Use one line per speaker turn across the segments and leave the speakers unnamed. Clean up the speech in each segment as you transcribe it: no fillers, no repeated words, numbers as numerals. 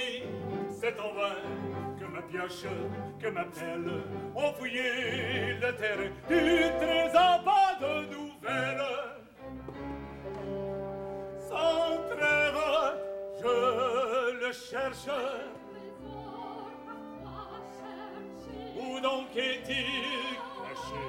cherché, c'est en vain que ma pioche, que ma pelle ont fouillé le terrain du trésor, pas de nouvelles. Sans trêve, je le cherche. Où donc est-il caché?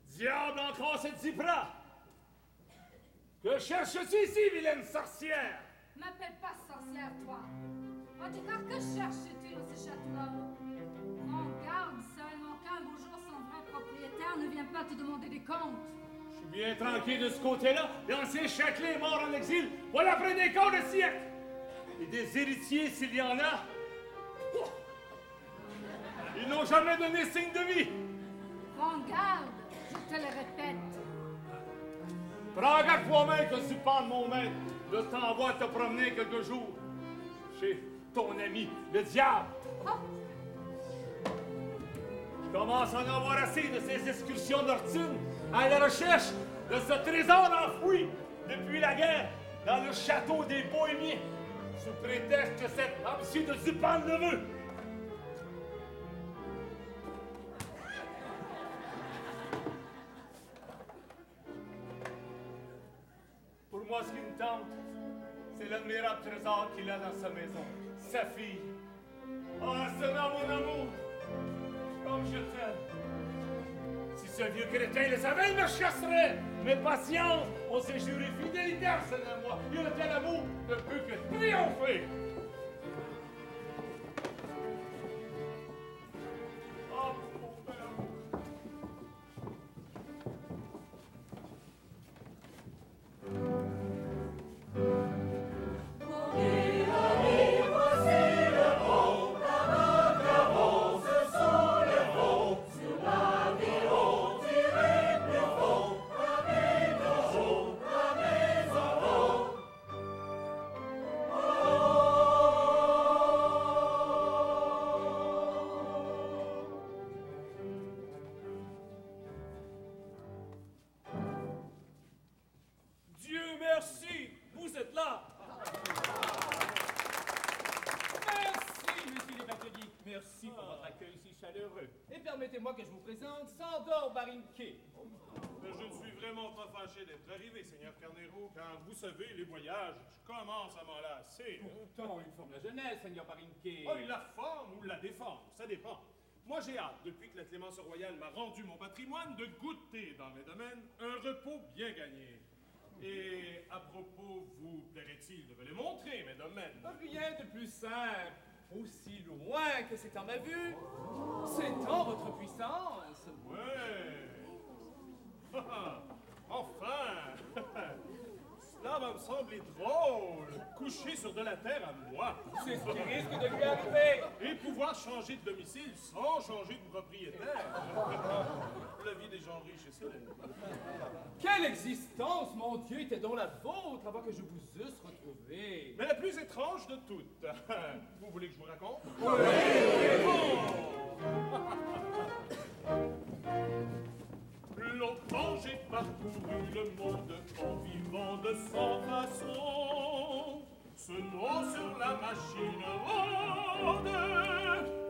Diable encore cette Zipra! Que cherches-tu ici, vilaine sorcière?
M'appelle pas sorcière, toi. En tout cas, que cherches-tu dans ce château-là? Prends garde seulement qu'un beau jour son vrai propriétaire ne vient pas te demander des comptes.
Je suis bien tranquille de ce côté-là. L'ancien Châtelet est mort en exil. Voilà près des corps de siècle. Et des héritiers, s'il y en a. Oh! Ils n'ont jamais donné signe de vie.
Prends garde, je te le répète.
Prends garde toi-même que tu parles, mon maître. Je t'envoie te promener quelques jours chez ton ami, le diable.
Oh.
Je commence à en avoir assez de ces excursions nocturnes à la recherche de ce trésor enfoui depuis la guerre dans le château des Bohémiens, sous prétexte que cet ambitieux de Zupan le veut. Pour moi, ce qui me tente, c'est l'admirable trésor qu'il a dans sa maison, sa fille. Ah, cela, mon amour, comme je t'aime. Si ce vieux crétin le savait, il me chasserait. Mais patience, on s'est juré fidélité à ce moi. Il a tel amour ne peut que triompher. Oh, mon père.
Et permettez-moi que je vous présente Sandor Barinquet.
Je ne suis vraiment pas fâché d'être arrivé, Seigneur Carnero, car vous savez, les voyages, je commence à m'en lasser.
Pourtant, il forme la jeunesse, Seigneur Barinquet.
Oh, la forme ou la déforme, ça dépend. Moi, j'ai hâte, depuis que la clémence royale m'a rendu mon patrimoine, de goûter dans mes domaines un repos bien gagné. Et à propos, vous plairait-il de me les montrer, mes domaines?
Rien de plus simple. Aussi loin que c'est en ma vue, c'est en votre puissance.
Ouais. Enfin. Cela va me sembler drôle, coucher sur de la terre à moi.
C'est ce qui risque de lui arriver.
Et pouvoir changer de domicile sans changer de propriétaire. La vie des gens riches est célèbre.
Quelle existence, mon Dieu, était donc la vôtre avant que je vous eusse retrouvé?
Mais la plus étrange de toutes. Vous voulez que je vous raconte? Longtemps j'ai parcouru le monde en vivant de 100 façons. Ce nom sur la machine rôde,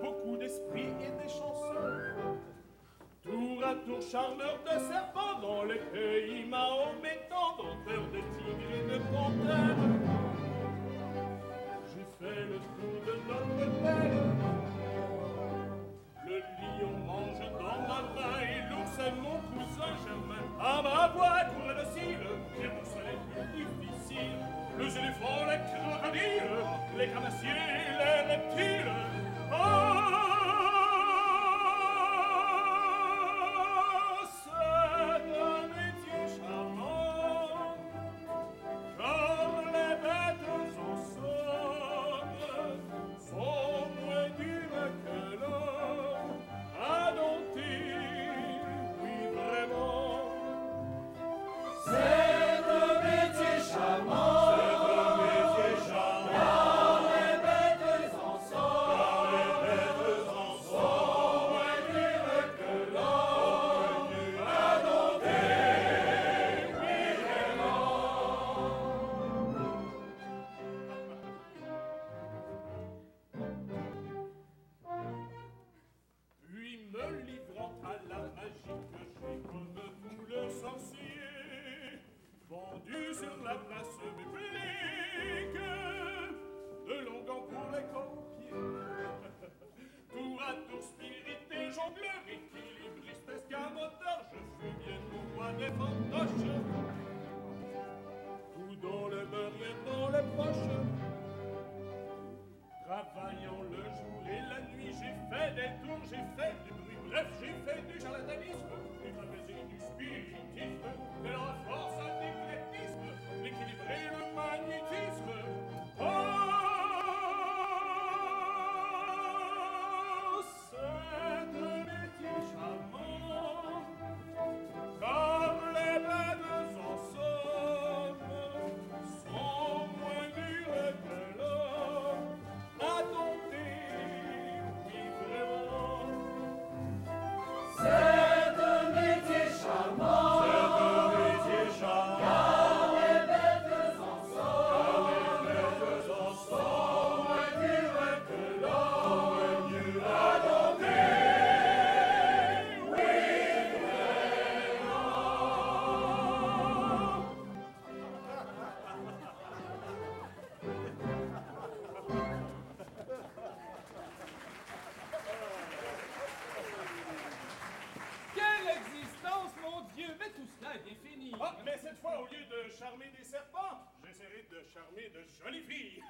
beaucoup d'esprit et des chansons. Tour à tour charmeur de serpents dans les pays mahométans, dompteur de tigres et de panthères. J'ai fait le tour de notre terre. Le lion mange dans ma main et l'ours est mon cousin germain. À ma voix court le docile, les monstres les plus difficiles. Les éléphants, les crocodiles, les carnassiers, les reptiles. C'est un métier charmant, car les bêtes en somme sont moins dures que l'homme à dompter, oui vraiment. C'est un métier charmant. Les bêtes en somme étendu sur la place publique, de longs gants pour les copiers, tour à tour spirité, jongleur, équilibriste, escamoteur, je fus bien au roi des fantoches, tout dans le beurre et dans les poches. Travaillant le jour et la nuit, j'ai fait des tours, j'ai fait du bruit, bref, j'ai fait du charlatanisme, du trapézisme, du spiritisme, de la force à l'éclectisme, l'équilibre et le magnétisme. Oh, c'est un métier charmant, comme les bêtes en somme, sont moins dures que l'homme. À dompter, oui vraiment. C'est un métier charmant. C'est un métier charmant. Car les bêtes en sont. Car les bêtes en sont. Moins dures que l'homme. Mieux à dompter. Oui vraiment.
Quelle existence, mon Dieu! Mais tout cela est bien fini.
Ah, mais cette fois, au lieu de charmer des serpents, j'essaierai de charmer de jolies filles.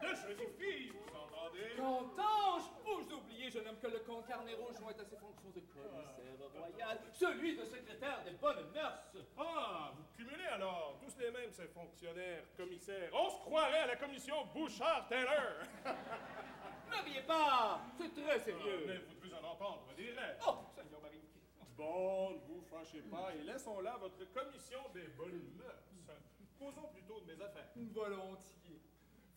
De jolies filles, vous entendez?
Contange! Vous oubliez, jeune homme, que le comte Carnero joint à ses fonctions de commissaire royal, celui de secrétaire des bonnes mœurs.
Ah, vous cumulez alors, tous les mêmes, ces fonctionnaires, commissaires. On se croirait à la commission Bouchard-Taylor.
Ne riez pas! C'est très
Mais
sérieux.
vous devez en entendre des rêves.
Oh, Seigneur Marie.
Bon, ne vous fâchez pas et laissons là votre commission des bonnes mœurs. Causons plutôt de mes affaires.
Volontiers.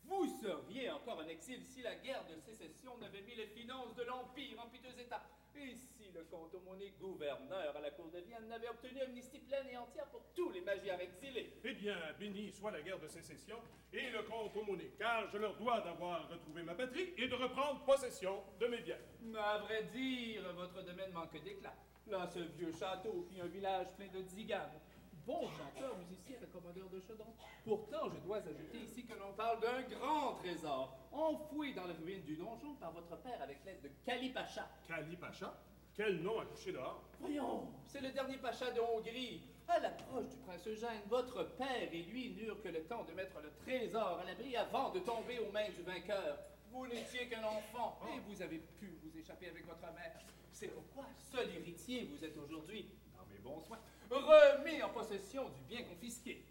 Vous seriez encore en exil si la guerre de sécession n'avait mis les finances de l'Empire en piteux état. Et si le comte Aumonnet, gouverneur à la cour de Vienne, n'avait obtenu amnistie pleine et entière pour tous les magiares exilés.
Eh bien, béni soit la guerre de sécession et le comte Aumonnet, car je leur dois d'avoir retrouvé ma patrie et de reprendre possession de mes biens.
Mais à vrai dire, votre domaine manque d'éclat. Là, ce vieux château, puis un village plein de tziganes. Bon chanteur, musicien et commandeur de chaudron. Pourtant, je dois ajouter ici que l'on parle d'un grand trésor, enfoui dans les ruines du donjon par votre père avec l'aide de Kali Pacha.
Kali Pacha? Quel nom a couché dehors?
Voyons, c'est le dernier pacha de Hongrie. À l'approche du prince Eugène, votre père et lui n'eurent que le temps de mettre le trésor à l'abri avant de tomber aux mains du vainqueur. Vous n'étiez qu'un enfant et vous avez pu vous échapper avec votre mère. C'est pourquoi, seul héritier, vous êtes aujourd'hui, dans mes bons soins, remis en possession du bien confisqué.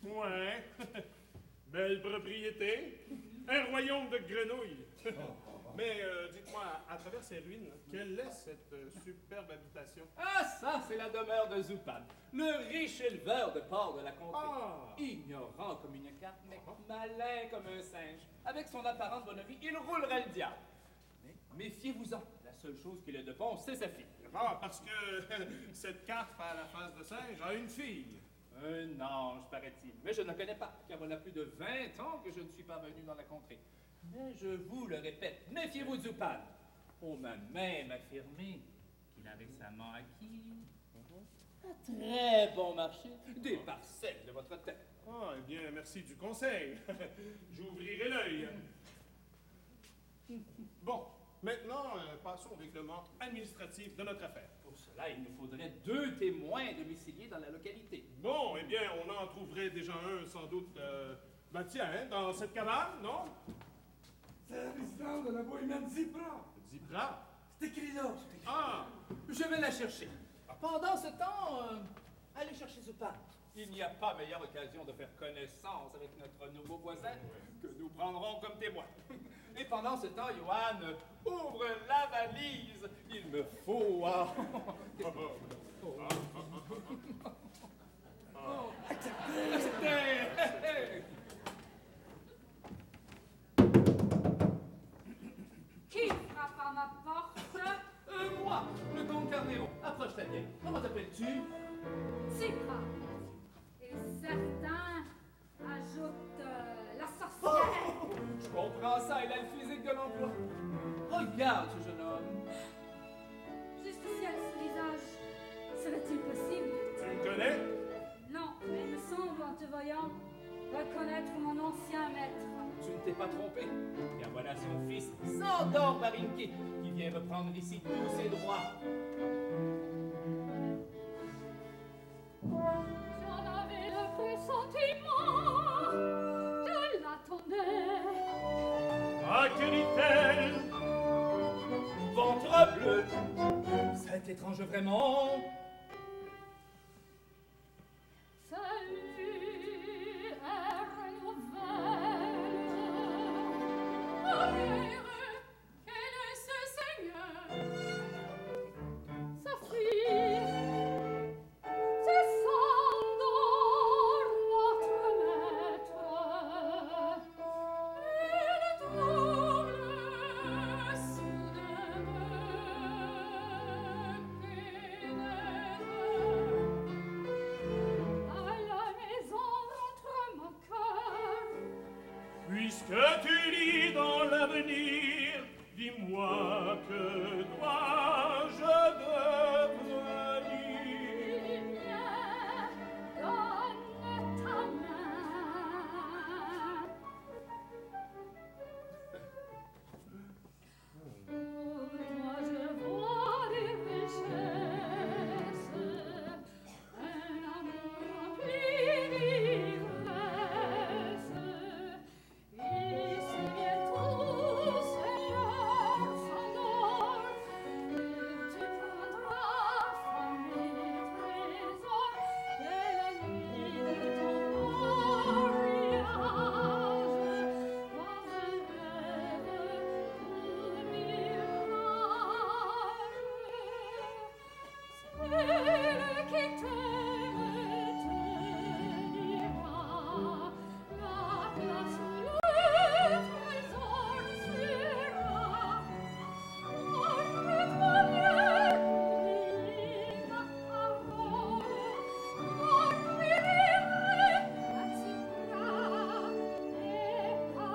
Ouais. Belle propriété. Un royaume de grenouilles. Mais dites-moi, à travers ces ruines, quelle est cette superbe habitation?
Ah, ça, c'est la demeure de Zupan, le riche éleveur de porcs de la contrée.
Ah.
Ignorant comme une carte, mais malin comme un singe. Avec son apparente bonhomie, il roulerait le diable. Mais méfiez-vous-en, la seule chose qu'il ait de bon, c'est sa fille.
Ah, parce que cette carte à la face de singe a une fille.
Un ange, paraît-il. Mais je ne la connais pas, car voilà plus de 20 ans que je ne suis pas venu dans la contrée. Mais je vous le répète, méfiez-vous de Zupan. On m'a même affirmé qu'il a récemment acquis à très bon marché des parcelles de votre terre.
Ah, eh bien, merci du conseil. J'ouvrirai l'œil. Bon, maintenant, passons au règlement administratif de notre affaire.
Pour cela, il nous faudrait 2 témoins domiciliés dans la localité.
Bon, eh bien, on en trouverait déjà un, sans doute, ben tiens, hein, dans cette cabane, non?
C'est la résidence de la bohémienne Zipra.
Zipra?
C'est écrit là.
Ah!
Je vais la chercher. Pendant ce temps, allez chercher Zupan. Il n'y a pas meilleure occasion de faire connaissance avec notre nouveau voisin que nous prendrons comme témoin. Et pendant ce temps, Johan, ouvre la valise. Il me faut... Acceptez!
Qui frappe à ma porte?
Moi, le comte Carnero. Approche-toi bien. Comment t'appelles-tu?
Tsipra. Et certains ajoutent la sorcière.
Je comprends ça, il a le physique de l'emploi. Regarde ce jeune homme.
Juste ciel ce visage. Serait-il possible?
Tu me connais?
Non, mais il me te voyant, reconnaître mon ancien maître.
Tu ne t'es pas trompé, car voilà son fils, Sandor Marinki, qui vient reprendre ici tous ses droits.
J'en avais le pressentiment, je l'attendais.
Ah, que dit-elle?
Ventre bleu, c'est étrange vraiment.
Salut, ère nouvelle. Arrière, quel est ce seigneur? Sa fille, c'est Sandor, notre maître. Et le trouble soudainement pénètre. À la maison rentre mon cœur.
Puisque tu lis dans l'avenir, dis-moi que dois-je devenir?
Donne ta main. Moi je vois des richesses, un amour rempli d'ivresse. Ici bientôt, Seigneur, Sandor, et tu prendras femme et trésor dès la nuit de ton mariage, dans un rêve tout mirage. Celle qui t'aime te dira la place où le trésor sera. Porte-toi bien, lis ma parole, m'offrirai à Tsipra et à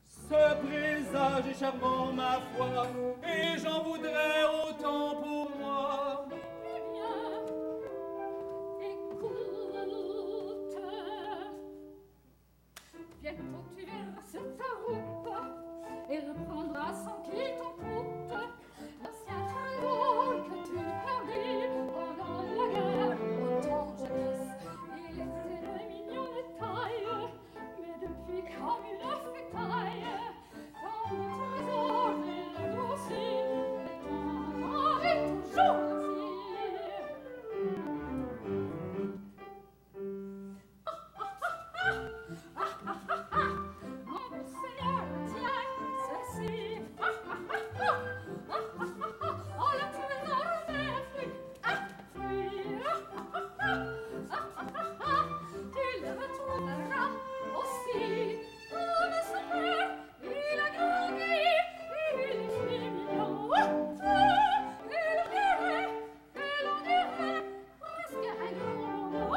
Ce présage est charmant, ma foi, et j'en voudrais autant pour moi.
Eh bien, écoute. Bientôt tu verras sur ta route et reprendras sans qu'il t'en coûte l'ancien trésor que tu perdis pendant la guerre au temps jadis. Il était de mignon de taille, mais depuis comme il a fait taille, quand le trésor il a grossi, le temps est toujours ainsi. Mon beau Seigneur, tiens, ceci. Oh, le trésor m'est fui. Tu le retrouveras aussi. Comme son père, il a grandi, il est mignon. Et l'on dirait, presque un gros.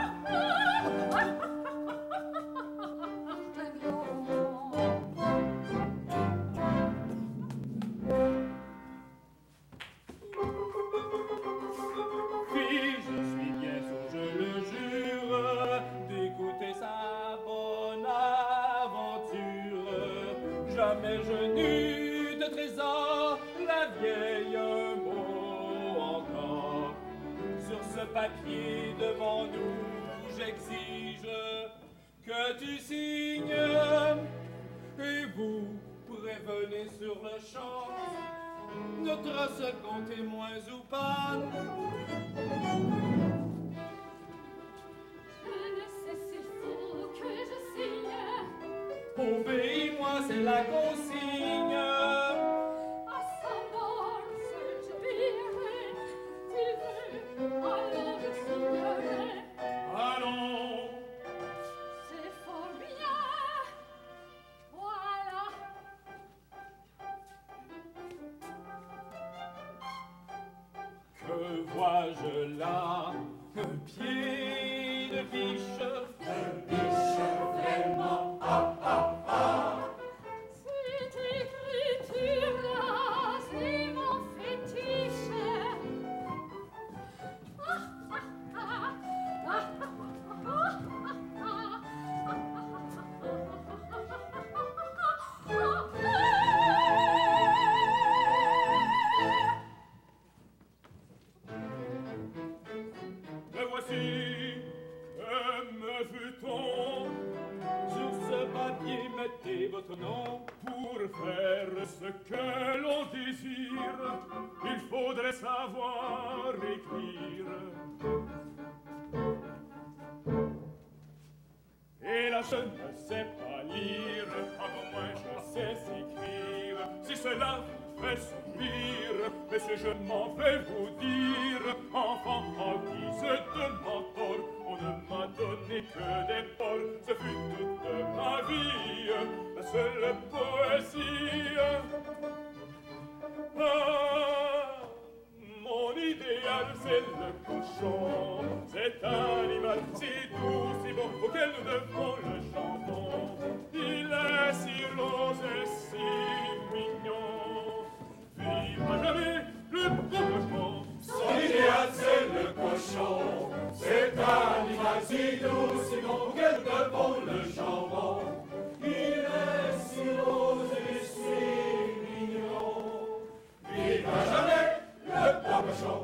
Fille, je suis bien sûr, je le jure, d'écouter sa bonne aventure. Jamais je n'eus de trésor, la vieille mot encore. Sur ce papier devant nous, j'exige que tu signes, et vous prévenez sur le champ notre second témoin Zoupan.
Je ne sais s'il faut que je signe.
Obéis-moi, c'est la consigne.
À Sandor, seul j'obéirai. S'il veut, alors je signerai.
Allons,
C'est fort bien. Voilà.
Que vois-je là? Un pied de biche.
Cette écriture-là, c'est mon fétiche.
il faudrait savoir écrire. Et là je ne sais pas lire, encore moins je sais écrire. Si cela vous fait sourire, messieurs, je m'en vais vous dire, enfant en guise de mentor, on ne m'a donné que des porcs, ce fut toute ma vie, la seule poésie. Ah, mon idéal c'est le cochon, cet animal si doux, si beau, auquel nous devons le chantons. Il est si rose et si mignon, vivra jamais le beau cochon.
Son idéal c'est le cochon, cet animal si doux, si bon, auquel nous devons le jambon. Il est si rose et si mignon, vivra jamais le beau cochon.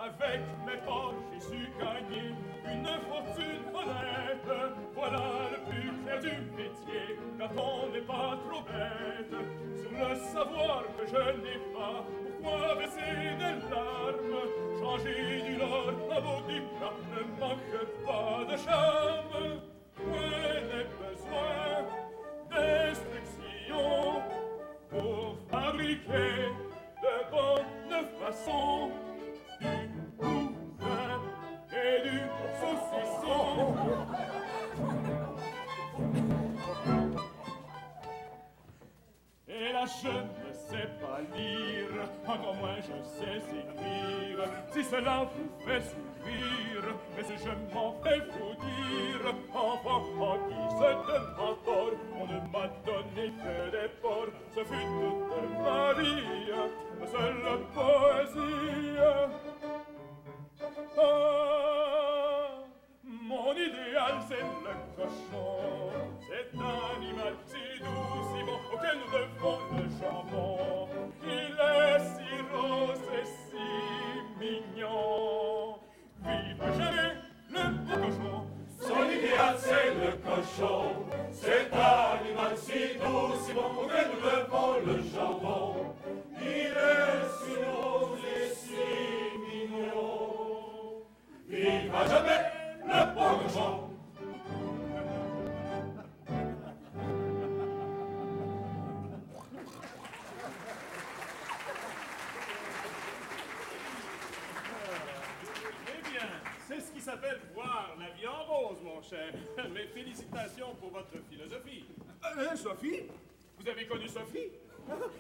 Avec mes poches, j'ai su gagner une fortune honnête. Voilà le plus clair du métier, quand on n'est pas trop bête. Sur le savoir que je n'ai pas, pourquoi baisser des larmes? Changer du lard à beau du plat ne manque pas de charme. Point n'est besoin d'instruction pour fabriquer de bonnes façons. Du cousin et du saucisson. Et là je ne sais pas lire, encore moins je sais écrire. Si cela vous fait sourire, mais si je m'en vais vous dire, enfant en guise de mentor, on ne m'a donné que des porcs, ce fut toute ma vie, la seule poésie. Ah, mon idéal c'est le cochon, cet animal si doux, si bon, auquel nous devons le jambon. Il est si rose et si mignon, vive jamais le beau cochon.
Son idéal c'est le cochon, cet animal si doux, si bon, auquel nous devons le jambon. Il est si rose et si mignon, vivra jamais le beau cochon.
Eh bien, c'est ce qui s'appelle voir la vie en rose, mon cher. Mes félicitations pour votre philosophie. Sophie? Vous avez connu Sophie?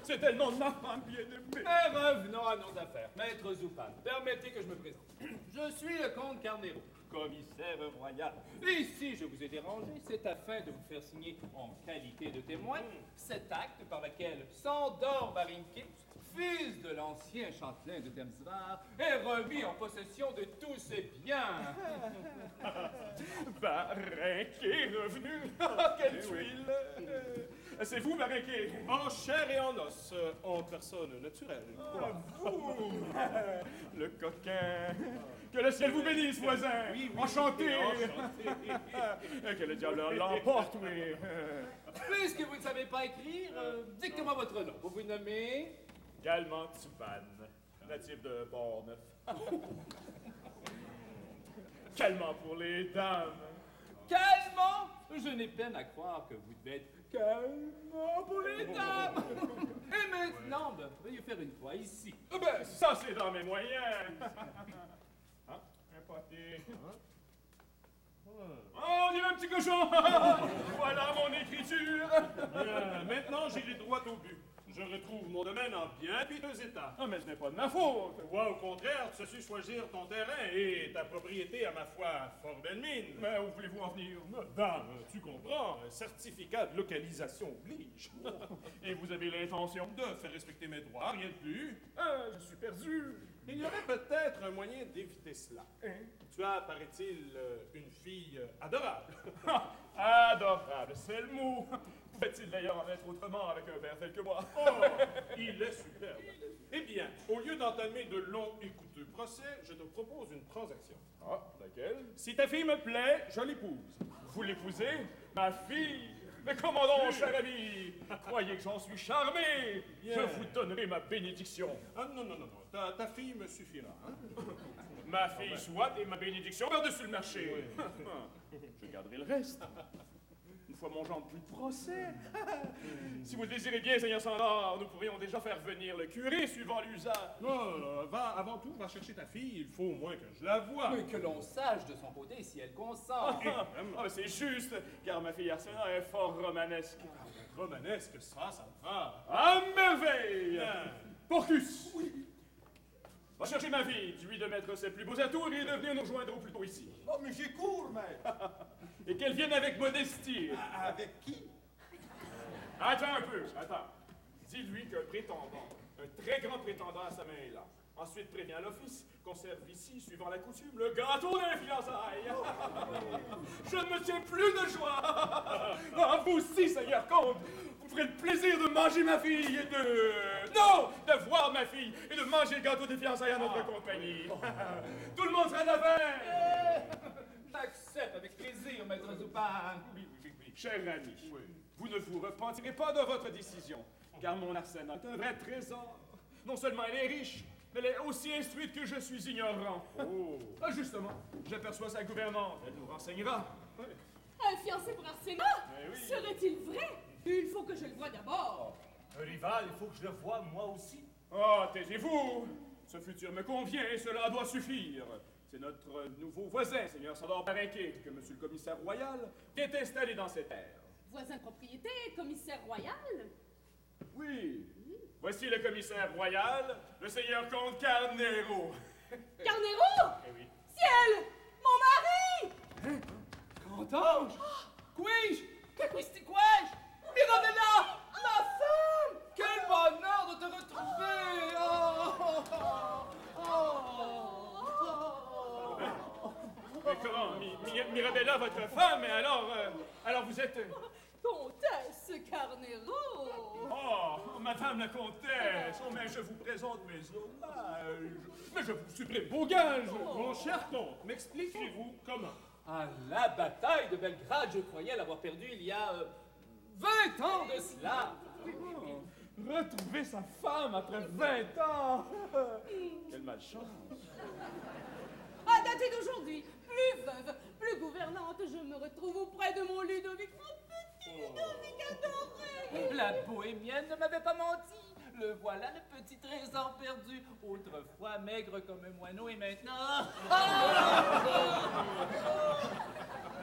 C'est elle mon enfant bien-aimé.
Mais revenons à nos affaires. Maître Zoupane, permettez que je me présente. Je suis le comte Carnero, commissaire royal. Et si je vous ai dérangé, c'est afin de vous faire signer en qualité de témoin cet acte par lequel Sandor Barinquet, fils de l'ancien châtelain de Temsvar, est remis en possession de tous ses biens.
Barinquet revenu. Quelle tuile! C'est vous, Barinquet? En chair et en os, en personne naturelle. Quoi? Vous! Le coquin! Que le ciel vous bénisse, voisin!
Oui,
enchanté!
enchanté.
Que le diable l'emporte, oui!
Puisque vous ne savez pas écrire, dites-moi votre nom. Vous vous nommez...
Galman Tsupan, natif de Port-Neuf. Calmant pour les dames.
Calmant! Je n'ai peine à croire que vous devez être calmant pour les dames. Et maintenant, veuillez faire une croix ici.
Ben, ça, c'est dans mes moyens. Hein? Un pâté. Oh, on dirait un petit cochon. Voilà mon écriture. Bien, maintenant, j'irai droit au but. Je retrouve mon domaine en bien piteux état. Ah, mais ce n'est pas de ma faute. Toi, au contraire, tu as su choisir ton terrain et ta propriété, à ma foi, fort belle mine. Mais où voulez-vous en venir? Dame, tu comprends, un certificat de localisation oblige. Et vous avez l'intention de faire respecter mes droits, rien de plus? Ah, je suis perdu. Il y aurait peut-être un moyen d'éviter cela. Hein? Tu as, paraît-il, une fille adorable. Adorable, c'est le mot. Pouvait-il d'ailleurs en être autrement avec un père tel que moi? Oh, il est superbe. Eh bien, au lieu d'entamer de longs et coûteux procès, je te propose une transaction. Ah, laquelle? Si ta fille me plaît, je l'épouse. Vous l'épousez? Ma fille? Mais comment donc, cher ami? Croyez que j'en suis charmé.
Bien.
Je vous donnerai ma bénédiction.
Ah non, non, non, non. Ta fille me suffira. Hein?
Ma fille soit et ma bénédiction par-dessus le marché. Je garderai le reste. Une fois mon genre plus procès. Si vous le désirez bien, Seigneur Sandor, nous pourrions déjà faire venir le curé suivant l'usage.
Non, avant tout, va chercher ta fille. Il faut au moins que je la voie.
Mais que l'on sache de son côté si elle consent.
Ah, c'est juste, car ma fille Arsena est fort romanesque.
Romanesque, ça me va.
À merveille!
Bien.
Porcus! Oui. Va chercher ma fille, dis-lui de mettre ses plus beaux atours et de venir nous rejoindre au plus tôt ici.
Oh, mais j'ai cours, maître.
Et qu'elle vienne avec modestie.
Avec qui?
Attends un peu, attends. Dis-lui qu'un prétendant, un très grand prétendant à sa main est là. Ensuite, préviens l'office qu'on serve ici, suivant la coutume, le gâteau des fiançailles. Je ne me tiens plus de joie. Ah, vous aussi, Seigneur Comte, vous ferez le plaisir de manger ma fille et de... Non, de voir ma fille et de manger le gâteau des fiançailles à notre compagnie. Tout le monde sera d'accord.
J'accepte avec plaisir, maître Zoupin.
Oui, cher ami, vous ne vous repentirez pas de votre décision, car mon arsenal est un vrai trésor. Non seulement elle est riche, mais elle est aussi instruite que je suis ignorant. Oh. Ah, justement, j'aperçois sa gouvernante, elle nous renseignera.
Un fiancé pour Arsena?
Eh oui.
Serait-il vrai? Il faut que je le voie d'abord.
Un rival, il faut que je le voie moi aussi.
Oh, taisez-vous! Ce futur me convient et cela doit suffire. C'est notre nouveau voisin, Seigneur Sandor Parinquet, que monsieur le commissaire royal vient installer dans ses terres.
Voisin propriété, commissaire royal?
Oui, voici le commissaire royal, le seigneur comte Carnero.
Carnero?
Eh oui.
Ciel! Mon mari!
Cantange! Quij! Quij! Mirabella! Ma femme! Quel bonheur de te retrouver!
Mais comment, Mirabella, votre femme, et alors vous êtes...
Comtesse Carnero!
Oh, madame la comtesse, oh, mais je vous présente mes hommages. Mais je vous supprime vos gages.
Mon cher comte, m'expliquez-vous comment?
À la bataille de Belgrade, je croyais l'avoir perdue il y a 20 ans de cela.
Retrouver sa femme après 20 ans. Quelle malchance.
À dater d'aujourd'hui, plus veuve, plus gouvernante, je me retrouve auprès de mon Ludovic, mon petit Ludovic adoré!
La bohémienne ne m'avait pas menti. Le voilà, le petit trésor perdu. Autrefois maigre comme un moineau et maintenant...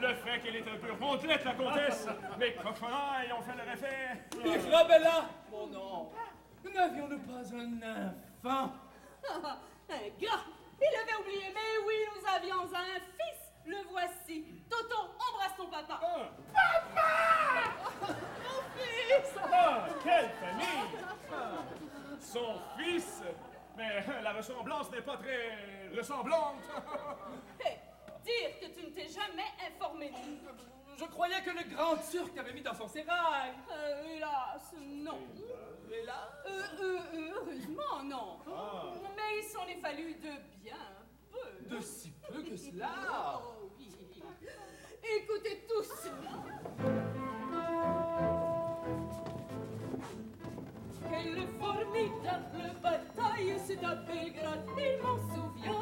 Le fait qu'elle est un peu rondelette, la comtesse, mais cochonnailles ont fait leur effet.
Mirabella! Mon nom! N'avions-nous pas un enfant?
Un gars! Il avait oublié, mais oui, nous avions un fils! Le voici! Toto, embrasse ton papa! Papa! Mon fils!
Ah, quelle famille! Son fils, mais la ressemblance n'est pas très ressemblante.
Hé, dire que tu ne t'es jamais informé.
Je croyais que le grand Turc t'avait mis dans son sérail.
Hélas, non.
Et là?
Heureusement, non. Mais il s'en est fallu de bien peu.
De si peu que cela.
Oh, oui. Écoutez tous. Quelle formidable bataille, c'est à Belgrade, il m'en souvient.